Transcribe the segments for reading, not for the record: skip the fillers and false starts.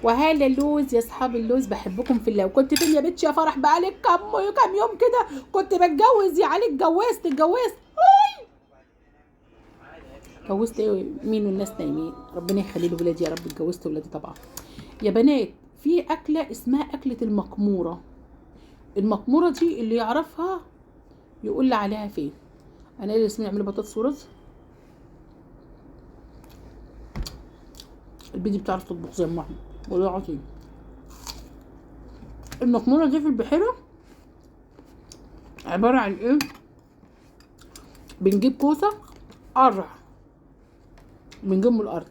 وهلا اللوز يا اصحاب اللوز، بحبكم في الله. وكنت فين يا بنتي يا فرح؟ بقالك كام يوم كده كنت بتجوز يا علي. اتجوزت اتجوزت ايه؟ مين والناس نايمين؟ ربنا يخلي لي ولادي يا رب. اتجوزت ولادي طبعا يا بنات. في اكله اسمها اكله المقموره. المقموره دي اللي يعرفها يقول لي عليها فين. انا اللي اسمي اعملي بطاطس ورز. البيدي بتعرف تطبخ زي ما احنا والله العظيم. المقموره دي في البحيره عباره عن ايه؟ بنجيب كوسه قرع، بنجيب من الارض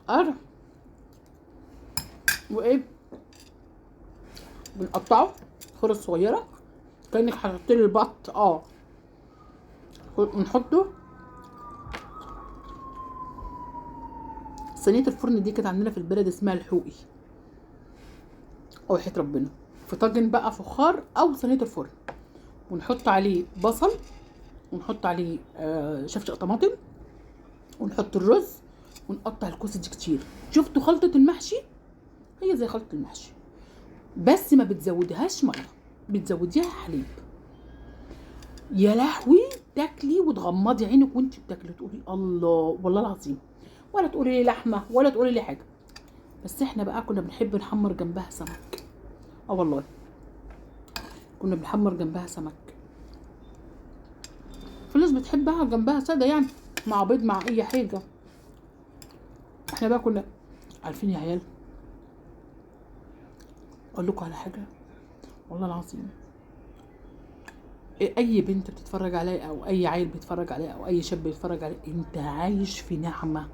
قرع، وايه بنقطعه خرز صغيره كانك حطيتي البط. ونحطه صينيه الفرن دي. كانت عندنا في البلد اسمها الحوقي او حياة ربنا. في طاجن بقى فخار او صينيه الفرن، ونحط عليه بصل، ونحط عليه شفشق طماطم، ونحط الرز، ونقطع الكوسه دي كتير. شفتوا خلطه المحشي؟ هي زي خلطه المحشي بس ما بتزودهاش ميه، بتزوديها حليب. يا لهوي، تاكلي وتغمضي عينك وانت بتاكلي تقولي الله والله العظيم. ولا تقولي لي لحمه ولا تقولي لي حاجه. بس احنا بقى كنا بنحب نحمر جنبها سمك. والله كنا بنحمر جنبها سمك. في ناس بتحبها جنبها ساده يعني مع بيض مع اي حاجه. احنا بقى كنا عارفين يا عيال. اقول لكم على حاجه والله العظيم، اي بنت بتتفرج عليا او اي عيل بيتفرج عليا او اي شاب بيتفرج عليا، انت عايش في نعمه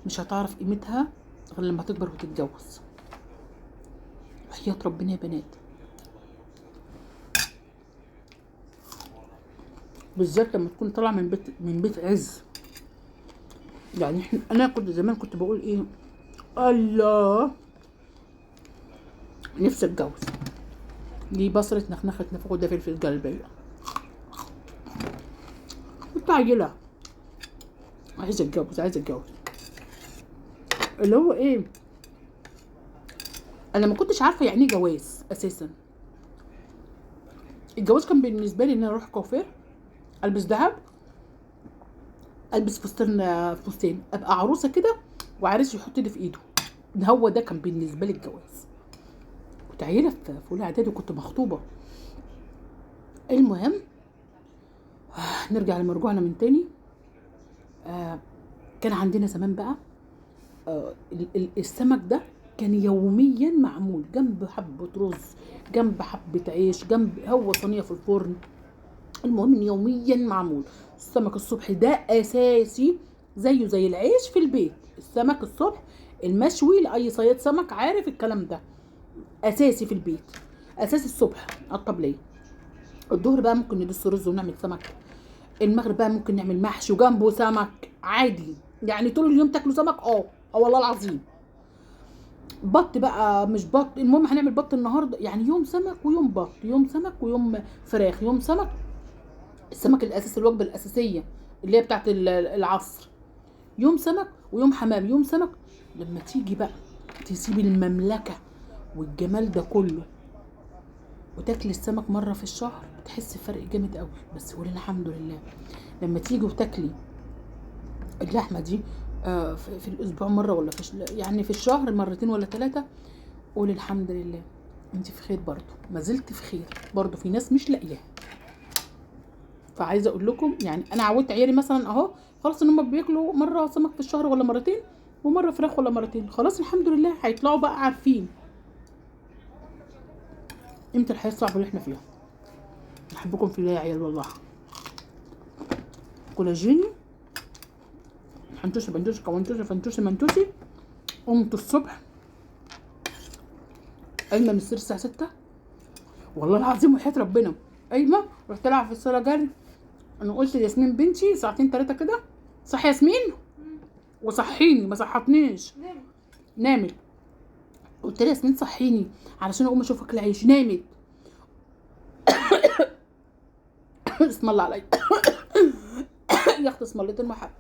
مش هتعرف قيمتها غير لما تكبر وتتجوز. وحياة ربنا يا بنات، بالذات لما تكون طالعه من بيت عز. يعني انا كنت زمان كنت بقول ايه، الله نفسي اتجوز. دي بصرة نخنخة نفخ وده فلفل قلبي. كنت عيلة عايزة اتجوز اللي هو ايه، انا ما كنتش عارفة يعني ايه جواز اساسا. الجواز كان بالنسبة لي ان انا اروح كوافير، البس دهب، البس فستان، ابقى عروسة كده وعريس يحط لي في ايده. هو ده كان بالنسبة لي الجواز. كنت عيلة في اولى اعدادي وكنت مخطوبة. المهم نرجع لمرجوعنا من تاني. كان عندنا زمان بقى السمك ده كان يوميا معمول جنب حبة رز، جنب حبة عيش، جنب هو صينية في الفرن. المهم ان يوميا معمول السمك الصبح. ده اساسي زيه زي العيش في البيت. السمك الصبح المشوي لاي صياد سمك عارف الكلام ده اساسي في البيت. اساسي الصبح على الطبلية. الظهر بقى ممكن ندس رز ونعمل سمك. المغرب بقى ممكن نعمل محشي وجنبه سمك عادي. يعني طول اليوم تاكلوا سمك. والله العظيم. بط بقى مش بط، المهم هنعمل بط النهارده. يعني يوم سمك ويوم بط، يوم سمك ويوم فراخ، يوم سمك. السمك الاساسي الوجبه الاساسيه اللي هي بتاعت العصر. يوم سمك ويوم حمام، يوم سمك. لما تيجي بقى تسيبي المملكه والجمال ده كله وتاكلي السمك مره في الشهر بتحس بفرق جامد قوي. بس قولي الحمد لله لما تيجي وتاكلي اللحمه دي في الاسبوع مره ولا يعني في الشهر مرتين ولا 3. قولي الحمد لله انت في خير برضو، ما زلت في خير برضو. في ناس مش لاقياها. فعايزه اقول لكم يعني انا عودت عيالي مثلا اهو خلاص ان هم بياكلوا مره سمك في الشهر ولا مرتين، ومره فراخ ولا مرتين. خلاص الحمد لله هيطلعوا بقى عارفين امتى الحياه الصعبه اللي احنا فيها. بحبكم في الله يا عيال والله. كولاجين حنتوسي بنتوسي كونتوسي فنتوسي منتوسي. قمت الصبح قايمه من السرير الساعه 6 والله العظيم وحياة ربنا. قايمه رحت العب في الصاله جري. انا قلت لياسمين بنتي ساعتين 3 كده صح ياسمين وصحيني، ما صحتنيش. نامت. قلت لها ياسمين صحيني علشان اقوم اشوف اكل عيش. نامت. اسم الله عليا. يا اختي اسم الله المحب.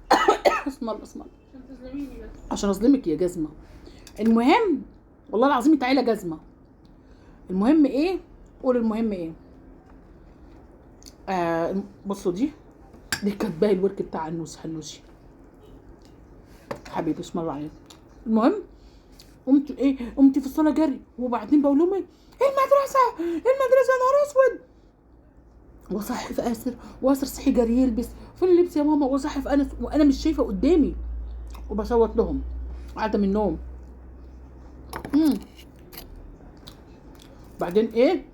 اسم الله عشان تظلميني بس عشان اظلمك يا جزمه. المهم والله العظيم انت عيله جزمه. المهم ايه؟ قول المهم ايه. بصوا دي كاتباها الورك بتاع النوسي حبيبي اسم الله عليك. المهم قمت في الصاله جري، وبعدين بقول لهم ايه المدرسه نهار اسود. وصحي في اسر، واسر صحي جري يلبس فين اللبس يا ماما، وصحي في انس وانا مش شايفه قدامي، وبصوت لهم قاعده من النوم. بعدين ايه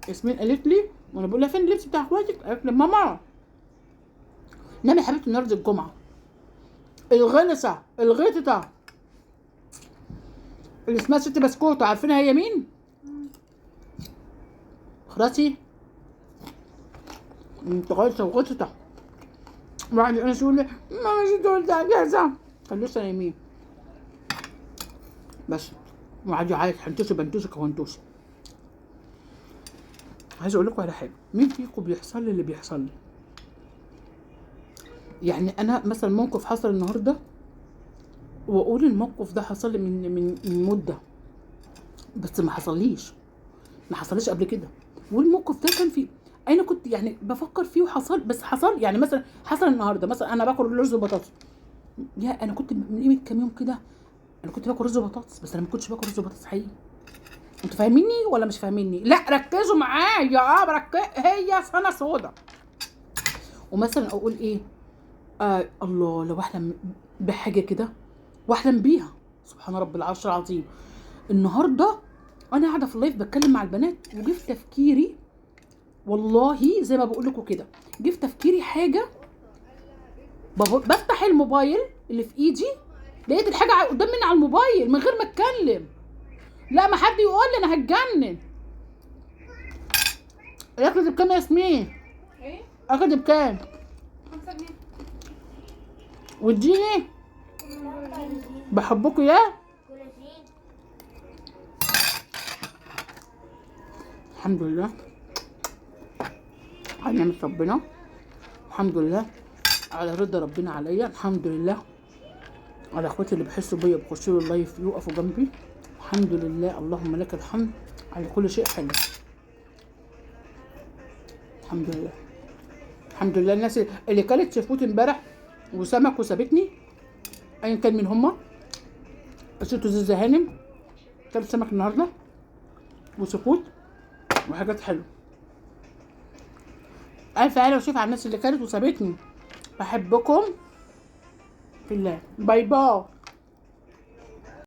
ياسمين قالت لي وانا بقول لها فين اللبس بتاع اخواتك، قالت لي ماما نامي يا حبيبتي النهارده الجمعه. الغلسه الغيطه اللي اسمها ست بسكوته، عارفينها هي مين؟ خراسي انت غلسه وغلطه. بعد انا يقول لي ماما مش دول ده اجازه، كان لسه نايمين بس، وقعد يعيط حنتوسي بنتوسي كونتوسي. عايز اقول لكم على حاجه، مين فيكم بيحصل لي اللي بيحصل لي؟ يعني انا مثلا موقف حصل النهارده واقول الموقف ده حصل لي من مده، بس ما حصليش قبل كده. والموقف ده كان في انا كنت يعني بفكر فيه وحصل، بس حصل يعني مثلا حصل النهارده، مثلا انا باكل رز وبطاطس. يا انا كنت من قيمه كام يوم كده انا كنت باكل رز وبطاطس، بس انا ما كنتش باكل رز وبطاطس حقيقي. انتوا فاهميني ولا مش فاهميني؟ لا ركزوا معايا، هي سنه سودا. ومثلا اقول ايه الله لو احلم بحاجه كده واحلم بيها، سبحان رب العرش العظيم. النهارده انا قاعده في اللايف بتكلم مع البنات، وجه في تفكيري والله زي ما بقول لكم كده، جه في تفكيري حاجه، بفتح الموبايل اللي في ايدي لقيت الحاجه قدام مني على الموبايل من غير ما اتكلم. لا ما حد يقول لي انا هتجنن. الاكل ده بكام يا ياسمين؟ ايه الاكل ده بكام؟ 5 جنيه. واديني بحبكوا يا الحمد لله على نعمة ربنا، الحمد لله على رضا ربنا عليا، الحمد لله على اخواتي اللي بيحسوا بيا بيخشوا لي اللايف يوقفوا جنبي، الحمد لله اللهم لك الحمد على كل شيء حلو. الحمد لله الحمد لله. الناس اللي كلت سيفوت امبارح وسمك وسابتني ايا كان من هما، قصته زيزة هانم كلت سمك النهارده وسيفوت وحاجات حلوه. الف هلا وشوف على الناس اللي كلت وسابتني، بحبكم في الله، باي باي.